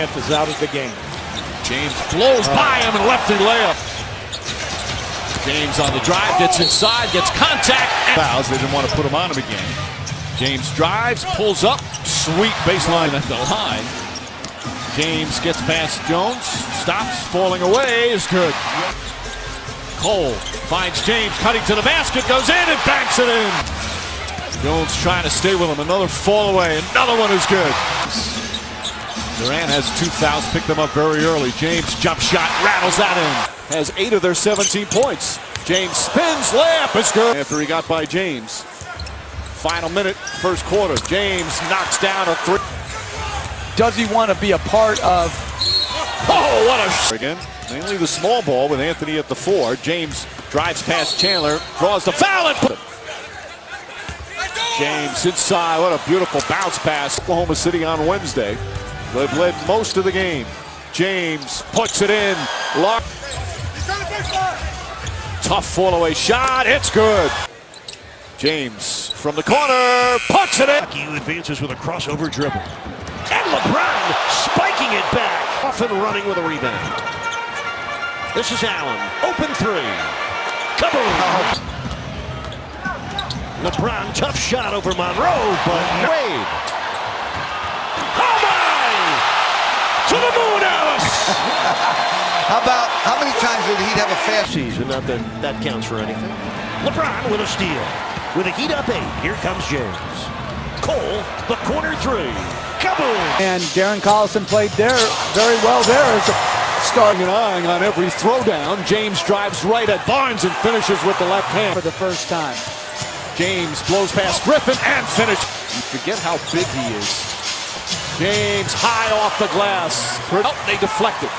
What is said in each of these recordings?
Is out of the game. James blows by him and lefty layup. James on the drive, gets inside, gets contact. Fouls, they didn't want to put him on him again. James drives, pulls up, sweet baseline at the line. James gets past Jones, stops, falling away, is good. Cole finds James, cutting to the basket, goes in and banks it in. Jones trying to stay with him, another fall away, another one is good. Durant has 2 fouls, picked them up very early. James jump shot, rattles that in. Has 8 of their 17 points. James spins, layup is good. After he got by James. Final minute, first quarter. James knocks down a 3. Does he want to be a part of? Oh, what a again. Mainly the small ball with Anthony at the 4. James drives past Chandler, draws the foul and put. James inside, what a beautiful bounce pass. Oklahoma City on Wednesday. They've led most of the game. James puts it in. Tough fall-away shot. It's good. James from the corner puts it in. He advances with a crossover dribble. And LeBron spiking it back. Off and running with a rebound. This is Allen. Open 3. Kaboom! LeBron, tough shot over Monroe, but Wade. To the moon, Alice! How many times did he have a fast season? Not that that counts for anything. LeBron with a steal. With a heat up 8. Here comes James. Cole, the corner 3. Kaboom! And Darren Collison played there very well there as a Starting and eyeing on every throwdown. James drives right at Barnes and finishes with the left hand. for the first time. James blows past Griffin and finishes. You forget how big he is. James high off the glass. Oh, they deflected.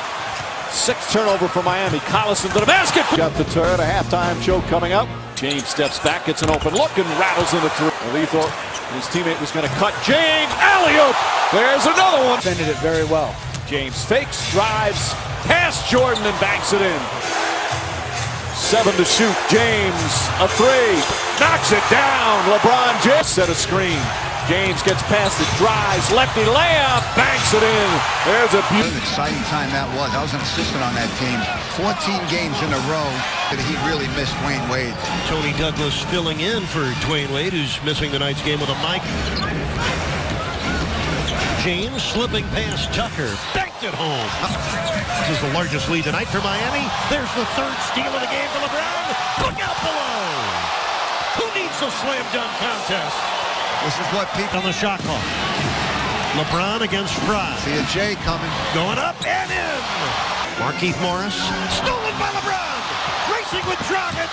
6th turnover for Miami. Collison to the basket. Got the turn. A halftime show coming up. James steps back, gets an open look, and rattles in the 3. Well, he thought his teammate was going to cut. James, alley-oop. There's another one. Defended it very well. James fakes, drives, past Jordan, and banks it in. 7 to shoot. James, a 3. Knocks it down. LeBron James set a screen. James gets past it, drives, lefty layup, banks it in. There's a What an exciting time that was. I was an assistant on that team. 14 games in a row that he really missed Dwayne Wade. Tony Douglas filling in for Dwayne Wade, who's missing tonight's game with a mic. James slipping past Tucker, banked it home. This is the largest lead tonight for Miami. There's the 3rd steal of the game for LeBron. Look out below. Who needs a slam dunk contest? This is what people On the shot clock. LeBron against Fry. see a J coming. Going up and in. Markieff Morris. Stolen by LeBron. Racing with Dragic.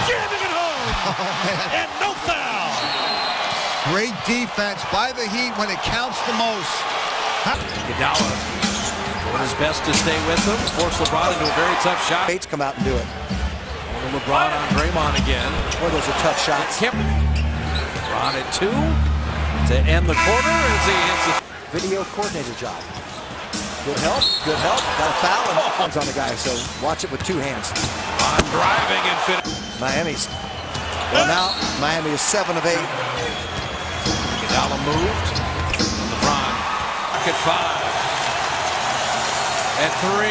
Jamming it home. Oh, man. And no foul. Great defense by the Heat when it counts the most. Iguodala doing his best to stay with him, force LeBron into a very tough shot. Bates come out and do it. LeBron on Draymond again. Boy, those are tough shots. LeBron at 2 to end the quarter as he hits the Video coordinator job. Good help, good help. Got a foul and hands on the guy, so watch it with 2 hands. on driving and finish. Miami's. Well, now Miami is 7 of 8. Iguodala moved. LeBron at 5. At 3.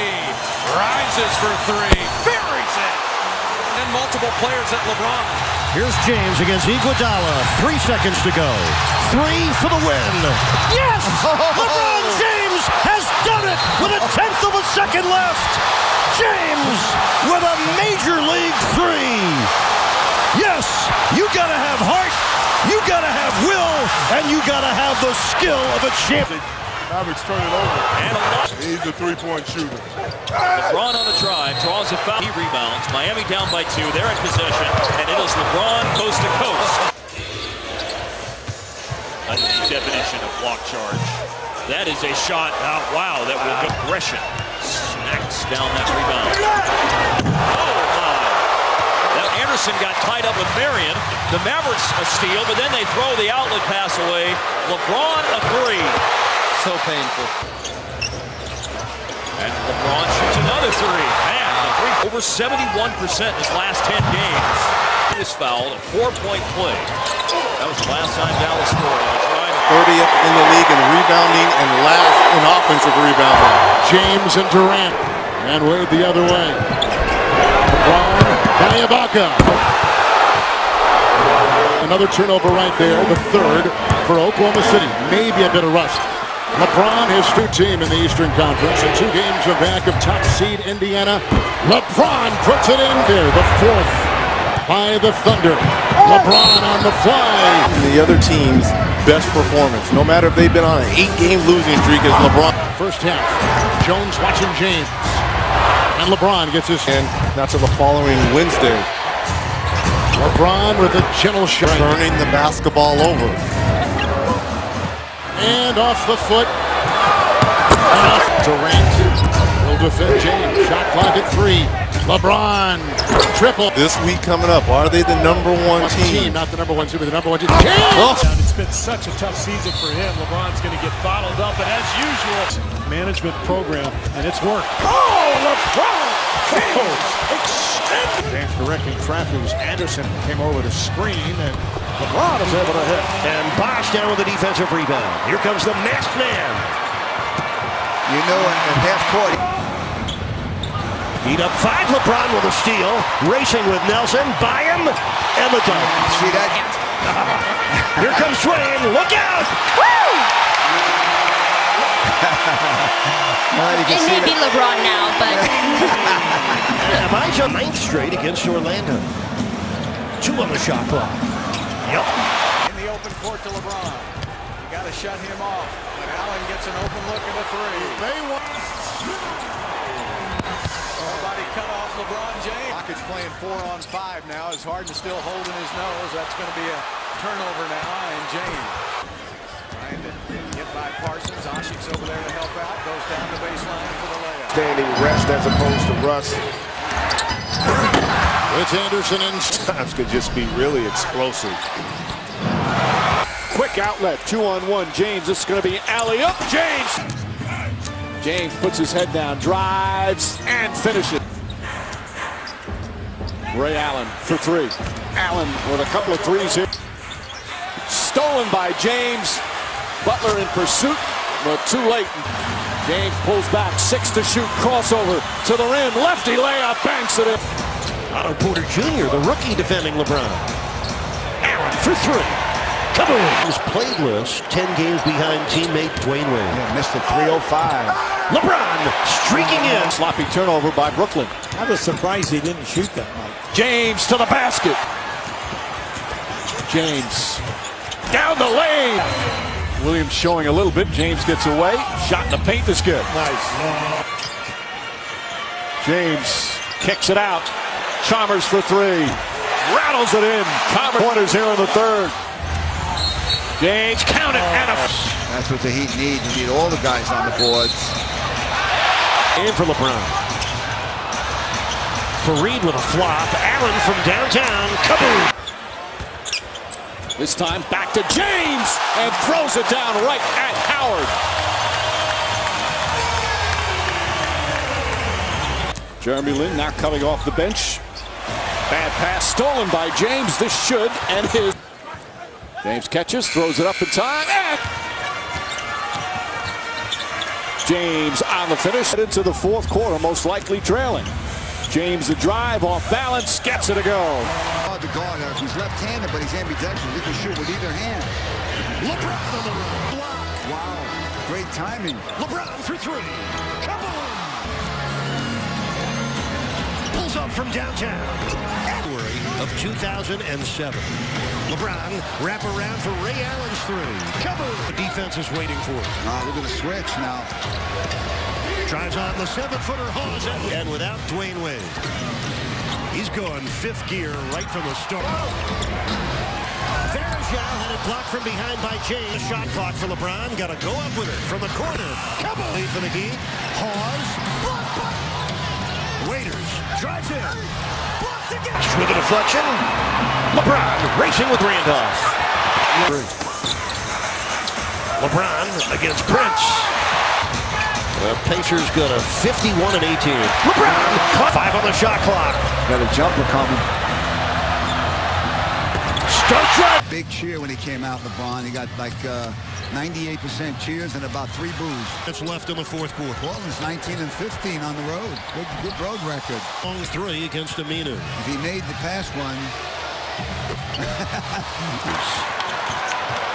Rises for 3. Buries it. And multiple players at LeBron. Here's James against Iguodala. 3 seconds to go. 3 for the win. Yes! LeBron James has done it with 1/10 of a second left. James with a major league 3. Yes, you gotta have heart, you gotta have will, and you gotta have the skill of a champion. Mavericks turn it over. And a lot. He's a 3-point shooter. LeBron on the drive, draws a foul. He rebounds. Miami down by 2. They're in possession, and it is LeBron coast to coast. A definition of block charge. That is a shot. Wow, that will go aggression. Smacks down that rebound. Oh my! Now Anderson got tied up with Marion. The Mavericks a steal, but then they throw the outlet pass away. LeBron a 3. So painful. And LeBron shoots another 3. Man, the 3 over 71% in his last 10 games. He was fouled, a 4-point play. That was the last time Dallas scored on a drive 30th in the league in rebounding and last in offensive rebounding. James and Durant. And Wade the other way. LeBron, Ibaka. Another turnover right there, the third for Oklahoma City. Maybe a bit of rust. LeBron, his new team in the Eastern Conference, and 2 games are back of top seed Indiana. LeBron puts it in there, the fourth by the Thunder. LeBron on the fly. The other team's best performance, no matter if they've been on an 8-game losing streak, is LeBron. First half, Jones watching James. And LeBron gets his And not till the following Wednesday. LeBron with a gentle shot. Turning the basketball over. And off the foot. Durant will defend James. Shot clock at 3. LeBron triple. This week coming up, are they the #1 team? Not the #1 team, but the #1 team. James! Oh. It's been such a tough season for him. LeBron's going to get bottled up, and as usual, management program, and it's worked. Oh, LeBron! Extended. James directing traffic as Anderson came over to screen, and LeBron is able to hit. And Bosh down with a defensive rebound. Here comes the masked man. You know, at half court. Heat up 5. LeBron with a steal. Racing with Nelson. By him. And the dunk. See that? Here comes Swain. Look out! Woo! It may be LeBron now, but... Elijah 9th straight against Orlando. 2 on the shot clock. Yep. In the open court to LeBron. You got to shut him off. But Allen gets an open look at a 3. They won. Somebody cut off LeBron James. Rockets playing 4-on-5 now. As Harden still holding his nose. That's going to be a turnover now. And James trying to get by Parsons. Oshik's over there to help out. Goes down the baseline for the layup. Standing rest as opposed to rust. It's Anderson and Times could just be really explosive. Quick outlet, 2-on-1. James, this is going to be alley-up. James! James puts his head down, drives, and finishes. Ray Allen for 3. Allen with a couple of threes here. Stolen by James. Butler in pursuit, but too late. James pulls back, 6 to shoot, crossover to the rim. Lefty layup, banks it in. Otto Porter Jr., the rookie defending LeBron. Allen for 3. Kaboom! His played list, 10 games behind teammate Dwayne Wade. Yeah, missed the 305. LeBron streaking in. Sloppy turnover by Brooklyn. I was surprised he didn't shoot that much. James to the basket. James down the lane. Williams showing a little bit. James gets away. Shot in the paint is good. Nice. James kicks it out. Chalmers for 3. Rattles it in. Chalmers pointers here in the 3rd. James count it and a... That's what the Heat need. You need all the guys on the boards. In for LeBron. Fareed with a flop. Allen from downtown. Kaboom! This time back to James and throws it down right at Howard. Jeremy Lin now coming off the bench. Bad pass stolen by James. This should end his. James catches, throws it up in time. And James on the finish into the 4th quarter, most likely trailing. James the drive off balance, gets it to go. Hard to guard. He's left-handed, but he's ambidextrous. He can shoot with either hand. LeBron on the block. Wow, great timing. LeBron for 3. Kaboom! Pulls up from downtown. January of 2007. LeBron wrap around for Ray Allen's 3. Kaboom! The defense is waiting for it. We're going to switch now. Drives on the 7-footer, hauls it, and without Dwayne Wade. He's going 5th gear right from the start. Farajal had it blocked from behind by James. Shot clock for LeBron. Got to go up with it from the corner. Come on, lead for the Heat. Hawes. Waiters drives in. Blocked again. With a deflection. LeBron racing with Randolph. LeBron against Prince. The Pacers got a 51 and 18. LeBron, 5 on the shot clock. Got a jumper coming. Starts right. Big cheer when he came out, LeBron. He got like 98% cheers and about 3 boos. It's left in the fourth quarter. Portland's 19 and 15 on the road. Good road record. Long 3 against Aminu. If he made the past one.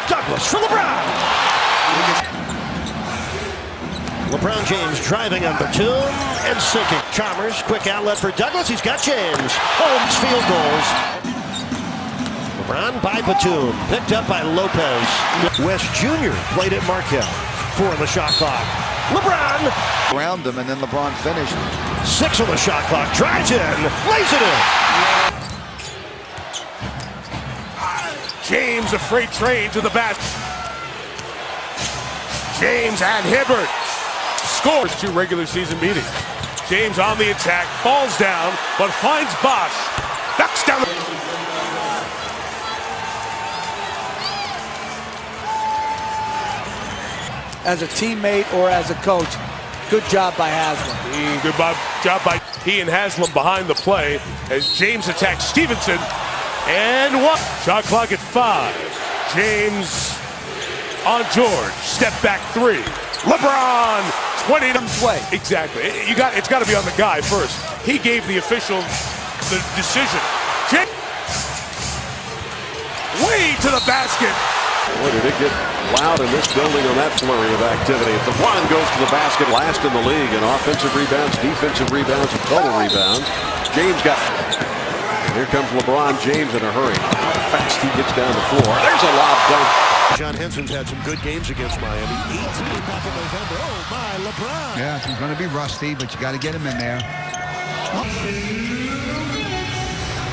Douglas for LeBron. LeBron James driving on Batum and sinking. Chalmers, quick outlet for Douglas. He's got James. Holmes field goals. LeBron by Batum. Picked up by Lopez. West Jr. played at Markel. 4 on the shot clock. LeBron. Around him, and then LeBron finished. 6 on the shot clock. Drives in. Lays it in. James, a freight train to the basket. James and Hibbert scores 2 regular season meetings. James on the attack, falls down, but finds Bosch. Knocks down the... As a teammate or as a coach, good job by Haslam. Good job by he and Haslam behind the play as James attacks Stevenson. And 1. Shot clock at 5. James on George. Step back 3. LeBron 20 play. Exactly. It's got to be on the guy first. He gave the official the decision. Way to the basket. Boy, did it get loud in this building on that flurry of activity. If LeBron goes to the basket, last in the league in offensive rebounds, defensive rebounds, and total rebounds. James got... Here comes LeBron James in a hurry. How fast he gets down the floor. There's a lob dunk. John Henson's had some good games against Miami. 18 back in November. Oh, my, LeBron. Yeah, he's going to be rusty, but you got to get him in there.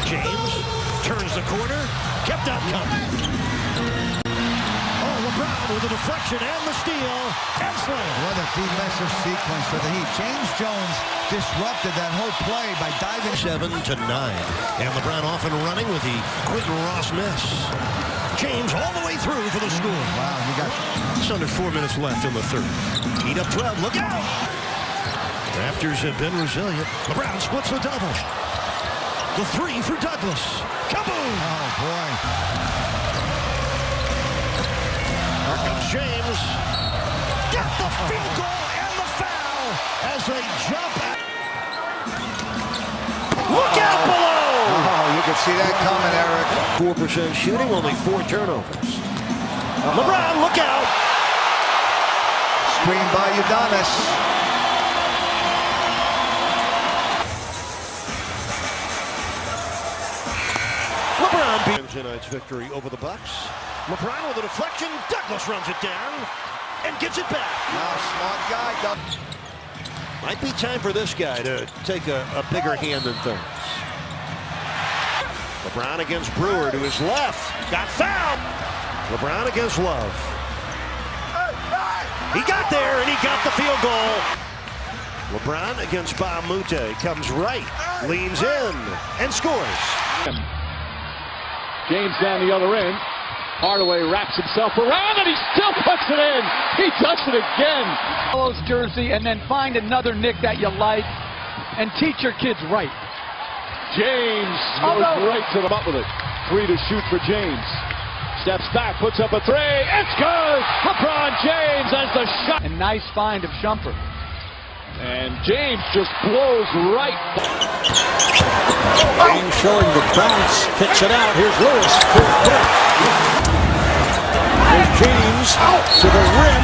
James turns the corner. Kept out coming. Oh, LeBron with a deflection and the steal. And slam. What a defensive sequence for the Heat. James Jones disrupted that whole play by diving. 7 to 9. And LeBron off and running with the Quentin Ross miss. James all the way through for the score. Wow, you got just under 4 minutes left in the third. Heat up 12. Look out! Raptors have been resilient. LeBron splits the double. The 3 for Douglas. Kaboom! Oh, boy. Here comes James. Get the field goal and the foul as they jump at. Look out below! Oh, you can see that coming, Eric. 4% shooting, only 4 turnovers. LeBron, look out! Screen by Udonis. LeBron beats tonight's victory over the Bucks. LeBron with a deflection. Douglas runs it down and gets it back. Smart guy, Doug. Might be time for this guy to take a bigger hand than things. LeBron against Brewer to his left. Got fouled. LeBron against Love. He got there and he got the field goal. LeBron against Bamute. Comes right, leans in, and scores. James down the other end. Hardaway wraps himself around and he still puts it in. He does it again. Follows jersey and then find another Nick that you like and teach your kids right. James goes right to the up with it. 3 to shoot for James. Steps back, puts up a 3. It's good. LeBron James has the shot. And nice find of Shumpert. And James just blows right. James showing the bounce, kicks it out. Here's Lewis. There's James out to the rim.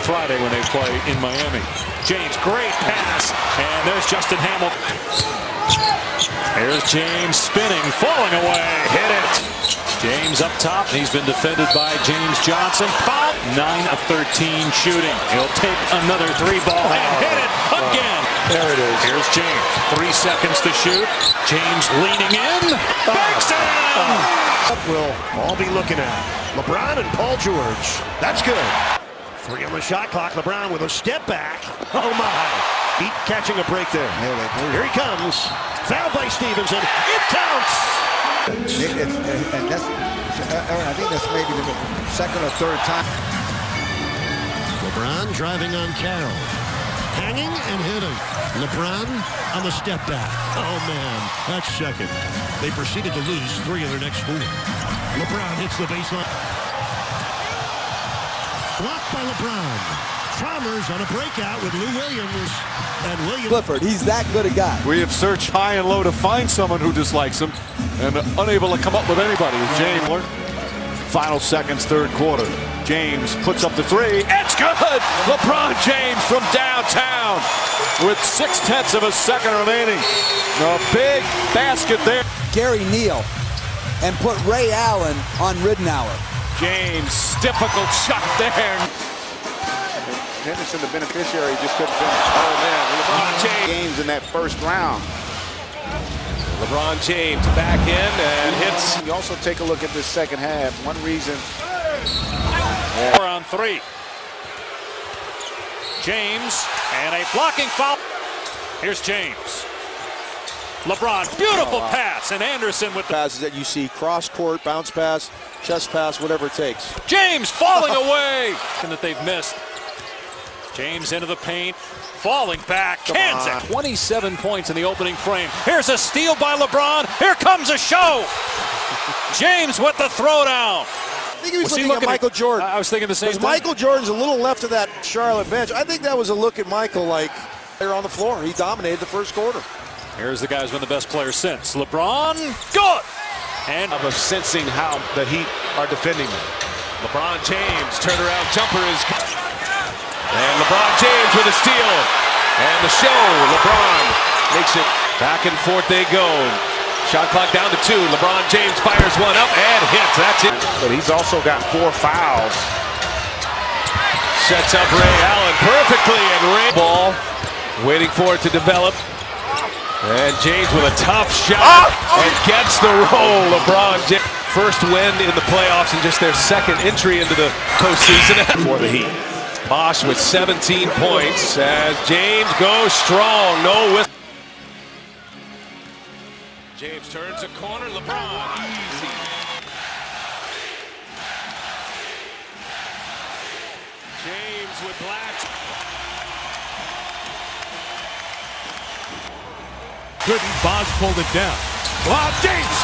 Friday when they play in Miami. James, great pass. And there's Justin Hamilton. Here's James spinning, falling away. Hit it. James up top. He's been defended by James Johnson. Pop. 9 of 13 shooting. He'll take another 3-ball and hit it again. There it is. Here's James. 3 seconds to shoot. James leaning in. Banks it in. We'll all be looking at LeBron and Paul George. That's good. 3 on the shot clock. LeBron with a step back. Oh my. Heat catching a break there. Here he comes. Foul by Stevenson. It counts. And that's, Aaron, I think that's maybe the second or third time. LeBron driving on Carroll. Hanging and hitting. LeBron on the step back. Oh man, that's second. They proceeded to lose 3 of their next 4. LeBron hits the baseline. Blocked by LeBron. Chalmers on a breakout with Lou Williams. And Williams. Clifford, he's that good a guy. We have searched high and low to find someone who dislikes him and unable to come up with anybody. James. Final seconds, third quarter. James puts up the three. It's good! LeBron James from downtown with 0.6 of a second remaining. A big basket there. Gary Neal and put Ray Allen on Ridnour. James, difficult shot there. Henderson, the beneficiary, just couldn't finish. Oh, man. LeBron James games in that first round. LeBron James back in and hits. You also take a look at this second half. One reason. 4 on 3. James and a blocking foul. Here's James. LeBron, beautiful pass, and Anderson with the passes that you see, cross court, bounce pass, chest pass, whatever it takes. James falling away, and that they've missed. James into the paint, falling back. Kansas, 27 points in the opening frame. Here's a steal by LeBron. Here comes a show. James with the throwdown. I think he was looking at Michael Jordan. I was thinking the same thing. Michael Jordan's a little left of that Charlotte bench. I think that was a look at Michael like they're on the floor. He dominated the first quarter. Here's the guy's been the best player since. LeBron, good. And of sensing how the Heat are defending them. LeBron James, turnaround jumper is. And LeBron James with a steal. And the show, LeBron makes it back and forth they go. Shot clock down to 2. LeBron James fires one up and hits. That's it. But he's also got 4 fouls. Sets up Ray Allen perfectly, and Ray ball waiting for it to develop. And James with a tough shot and gets the roll. LeBron James. First win in the playoffs and just their second entry into the postseason for the Heat. Bosch with 17 points as James goes strong. No whistle. James turns a corner. LeBron easy. James with black. Couldn't. Bosch pulled it down. Wow, James!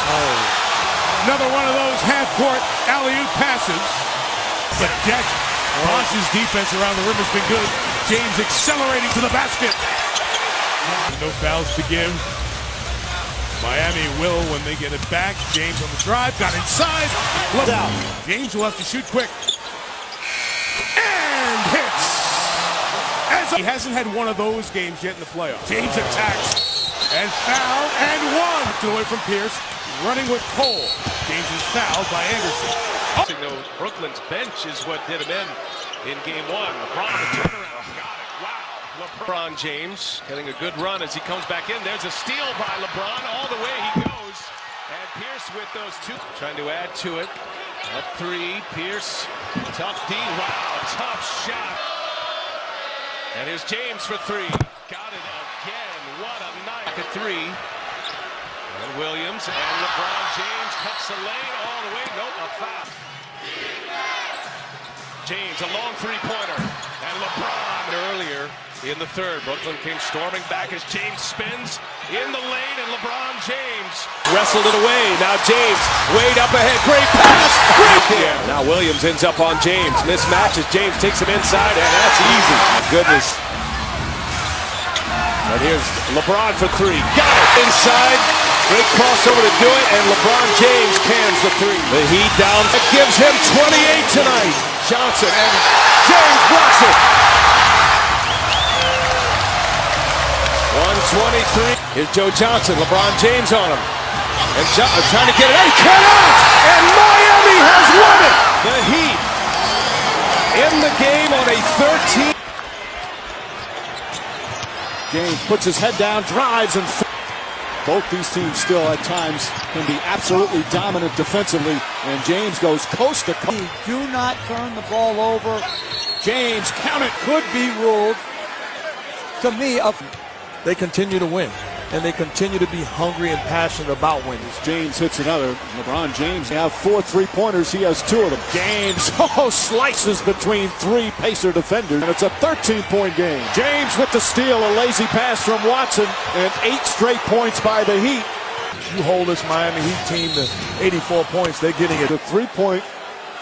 Another one of those half-court alley-oop passes. But Jack Bosch's defense around the rim has been good. James accelerating to the basket. No fouls to give. Miami will when they get it back. James on the drive, got inside. Down. James will have to shoot quick. And hits. He hasn't had one of those games yet in the playoffs. James attacks. And foul, and one. Still away from Pierce, running with Cole. James is fouled by Anderson. Brooklyn's bench is what did him in game 1. LeBron, the turnaround, got it. Wow. LeBron James getting a good run as he comes back in. There's a steal by LeBron. All the way he goes. And Pierce with those 2. Trying to add to it. Up 3, Pierce. Tough D. Wow, tough shot. And here's James for 3. Got it again. What a night. At 3. And Williams and LeBron James cuts the lane all the way. Nope, a foul. James, a long 3-pointer. And LeBron earlier in the third. Brooklyn came storming back as James spins in the lane, and LeBron James wrestled it away. Now James, way up ahead. Great pass. Great. Now Williams ends up on James. Mismatches. James takes him inside, and that's easy. Goodness. And here's LeBron for 3. Got it inside. Great crossover to do it, and LeBron James cans the 3. The Heat down. That gives him 28 tonight. Johnson, and James blocks it. 123. Here's Joe Johnson. LeBron James on him. And trying to get it out. He cannot! And Miami has won it! The Heat in the game on a 13. James puts his head down, drives, and both these teams still at times can be absolutely dominant defensively, and James goes coast to coast. Do not turn the ball over. James, count it, could be ruled. To me, They continue to win, and they continue to be hungry and passionate about winning. James hits another. LeBron James have 4 3-pointers. He has 2 of them. James slices between 3 Pacer defenders, and it's a 13-point game. James with the steal, a lazy pass from Watson, and 8 straight points by the Heat. You hold this Miami Heat team to 84 points, they're getting it. The three-point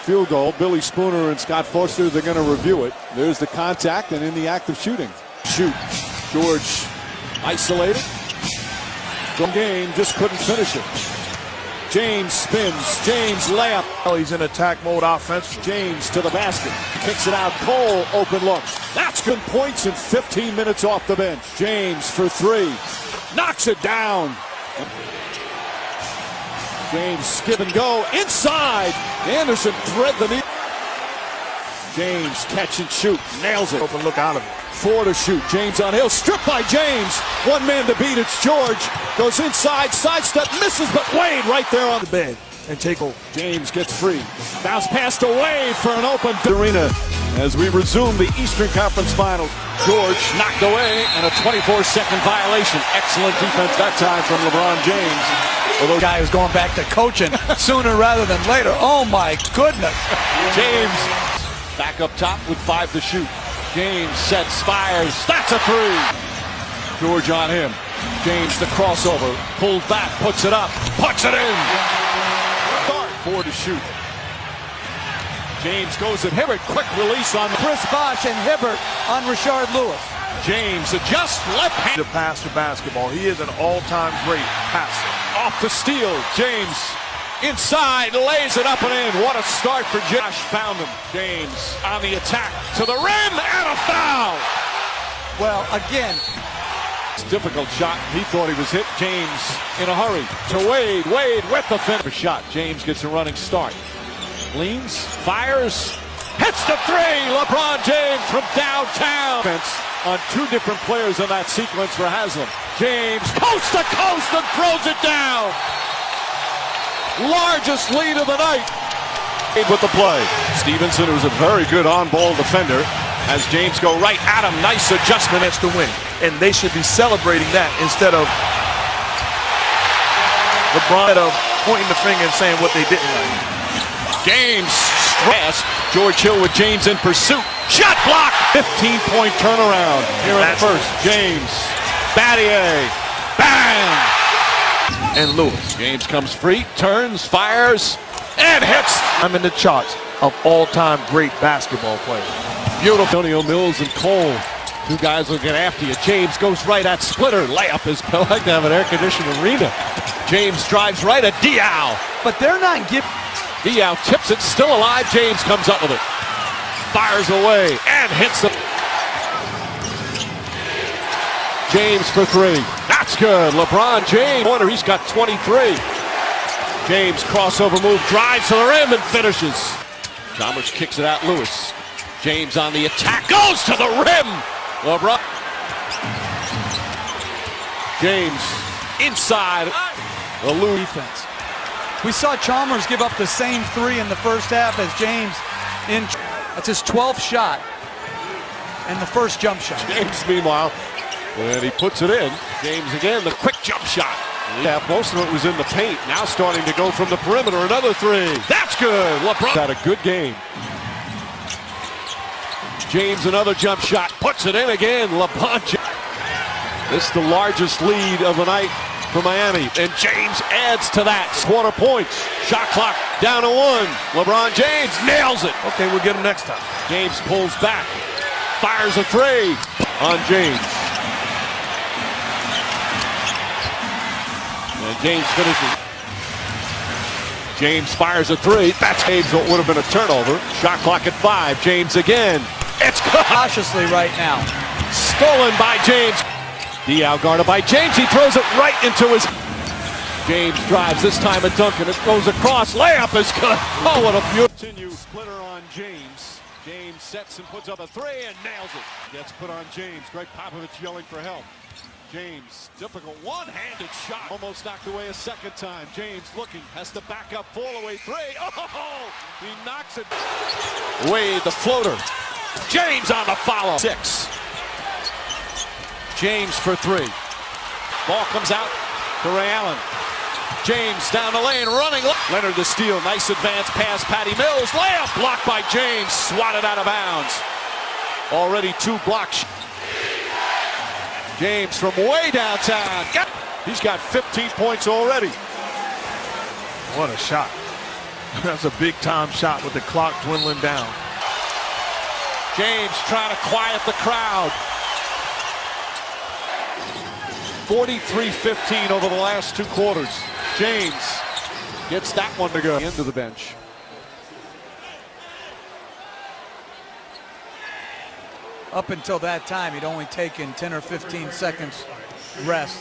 field goal. Billy Spooner and Scott Foster, they're going to review it. There's the contact and in the act of shooting. Shoot. George isolated. Good game, just couldn't finish it. James spins. James layup. Oh, he's in attack mode offensively. James to the basket. Kicks it out. Cole, open look. That's good points in 15 minutes off the bench. James for three. Knocks it down. James skip and go. Inside. Anderson thread the knee. James catch and shoot. Nails it. Open look out of it. Four to shoot. James on Hill. Stripped by James. One man to beat. It's George. Goes inside. Sidestep. Misses, but Wade right there on the bed. And take over. James gets free. Bounce pass to Wade for an open arena as we resume the Eastern Conference Finals. George knocked away and a 24-second violation. Excellent defense that time from LeBron James. Although the guy is going back to coaching sooner rather than later. Oh my goodness. James back up top with 5 to shoot. James sets, fires. That's a three. George on him. James the crossover. Pulls back, puts it up, puts it in. 4 to shoot. James goes at Hibbert. Quick release on Chris Bosh and Hibbert on Rashard Lewis. James adjusts left hand. To pass the basketball. He is an all-time great passer. Off the steal. James inside, lays it up and in. What a start for Josh. Found him. James on the attack to the rim and a foul. Well, again, it's a difficult shot. He thought he was hit. James in a hurry to Wade. Wade with the finish. Shot. James gets a running start. Leans, fires, hits the three. LeBron James from downtown. On 2 different players in that sequence for Haslam. James coast to coast and throws it down. Largest lead of the night. With the play. Stevenson, who's a very good on-ball defender, has James go right at him. Nice adjustment. It's to win. And they should be celebrating that instead of LeBron pointing the finger and saying what they didn't like. James stress. George Hill with James in pursuit. Shot block. 15-point turnaround here in the first. James. Battier. Bang. And Lewis. James comes free, turns, fires, and hits. I'm in the charts of all-time great basketball players. Beautiful. Antonio Mills and Cole. 2 guys will get after you. James goes right at Splitter. Layup is. I like to have an air-conditioned arena. James drives right at Diaw. But they're not giving. Diaw tips it, still alive. James comes up with it. Fires away and hits the. James for 3. That's good. LeBron James. He's got 23. James crossover move, drives to the rim and finishes. Chalmers kicks it out. Lewis. James on the attack. Goes to the rim. LeBron. James inside. The Lou defense. We saw Chalmers give up the same 3 in the first half as James. That's his 12th shot and the first jump shot. James, meanwhile, and he puts it in. James again, the quick jump shot. Yeah, most of it was in the paint. Now starting to go from the perimeter. Another 3. That's good. LeBron had a good game. James, another jump shot. Puts it in again. LeBron. This is the largest lead of the night for Miami, and James adds to that. Quarter points. Shot clock down to 1. LeBron James nails it. Okay, we'll get him next time. James pulls back, fires a 3 on James. And James finishes. James fires a 3. That's James. What would have been a turnover. Shot clock at 5. James again. It's cautiously right now. Stolen by James. Diaw guarded by James. He throws it right into his. James drives this time at Duncan. It goes across. Layup is good. Oh, what a beautiful. Continue. Splitter on James. James sets and puts up a 3 and nails it. Gets put on James. Greg Popovich yelling for help. James, difficult one-handed shot. Almost knocked away a second time. James looking, has to back up, fall away 3. Oh, he knocks it. Wade, the floater. James on the follow. 6. James for 3. Ball comes out to Ray Allen. James down the lane, running. Leonard the steal. Nice advance pass. Patty Mills. Layup blocked by James. Swatted out of bounds. Already 2 blocks. James from way downtown. He's got 15 points already. What a shot. That's a big time shot with the clock dwindling down. James trying to quiet the crowd. 43-15 over the last 2 quarters. James gets that one to go into the bench. Up until that time, he'd only taken 10 or 15 seconds rest.